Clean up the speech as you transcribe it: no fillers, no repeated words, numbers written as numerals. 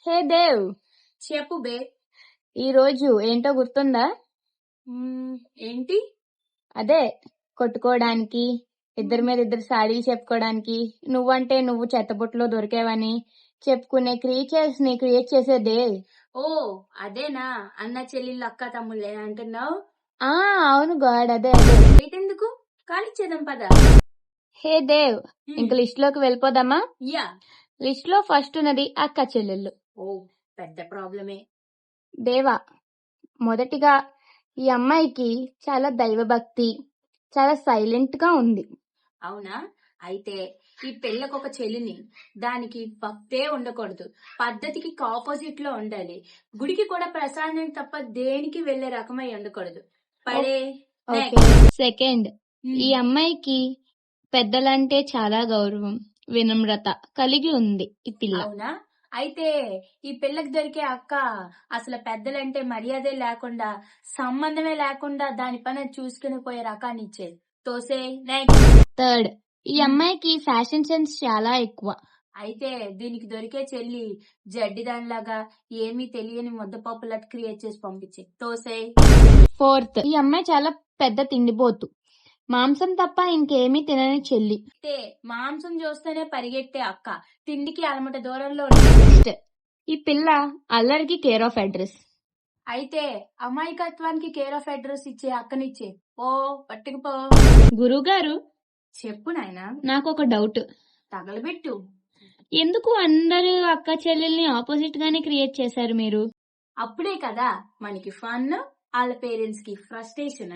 హే దేవ్, చెప్పు బే. ఈ రోజు ఏంటో గుర్తుందా? ఏంటి? అదే కొట్టుకోవడానికి, ఇద్దరి మీద ఇద్దరు సాడీలు చెప్పుకోవడానికి, నువ్వంటే నువ్వు చెత్తబుట్టలో దొరికేవని చెప్పుకునే క్రియేట్ చేసేదే. ఓ అదేనా? అన్న చెల్లెళ్ళు అక్క తమ్ముళ్ళే అంటున్నావు? ఆ అవును గాడ్, అదే. ఏటెందుకు? కానిచ్చేద్దాం పద. హే దేవ్, ఇంక లిస్ట్ లోకి వెళ్ళిపోదామా? యా. లిస్ట్ లో ఫస్ట్ ఉన్నది అక్క చెల్లెళ్ళు. ఓ పెద్ద ప్రాబ్లమే. దేవా, మొదటిగా ఈ అమ్మాయికి చాలా దైవభక్తి, చాలా సైలెంట్ గా ఉంది. అవునా? అయితే ఈ పెళ్ళకు ఒక చెల్లిని, దానికి భక్తే ఉండకూడదు, పద్ధతికి ఆపోజిట్ లో ఉండాలి. గుడికి కూడా ప్రసాదం తప్ప దేనికి వెళ్లే రకమై ఉండకూడదు. పడే. సెకండ్, ఈ అమ్మాయికి పెద్దలంటే చాలా గౌరవం, వినమ్రత కలిగి ఉంది ఈ పిల్ల. అవునా? అయితే ఈ పిల్లకి దొరికే అక్క అసలు పెద్దలంటే మర్యాదే లేకుండా, సంబంధమే లేకుండా దాని పని చూసుకుని పోయే రకాన్ని ఇచ్చేది. తోసే. థర్డ్, ఈ అమ్మాయికి ఫ్యాషన్ సెన్స్ చాలా ఎక్కువ. అయితే దీనికి దొరికే చెల్లి జడ్డిదానిలాగా ఏమీ తెలియని ముద్దపప్పులా క్రియేట్ చేసి పంపించే. తోసే. ఫోర్త్, ఈ అమ్మాయి చాలా పెద్ద తిండిపోతు, మాంసం తప్ప ఇంకేమీ తినని చెల్లి. అయితే మాంసం చూస్తేనే పరిగెట్టే అక్క తిండికి అలమట దూరంలో. నెక్స్ట్, ఈ పిల్ల అల్లరికి కేర్ ఆఫ్ అడ్రస్. అయితే అమాయకత్వానికి కేర్ ఆఫ్ అడ్రస్ ఇచ్చే అక్కనిచ్చే. ఓ పట్టుకుపో. గురుగారు, చెప్పు నాయనా. నాకు ఒక డౌట్. తగలబెట్టు. ఎందుకు అందరూ అక్క చెల్లెల్ని ఆపోజిట్ గానే క్రియేట్ చేశారు మీరు? అప్పుడే కదా మనకి ఫన్, వాళ్ళ పేరెంట్స్ కి ఫ్రస్ట్రేషన్.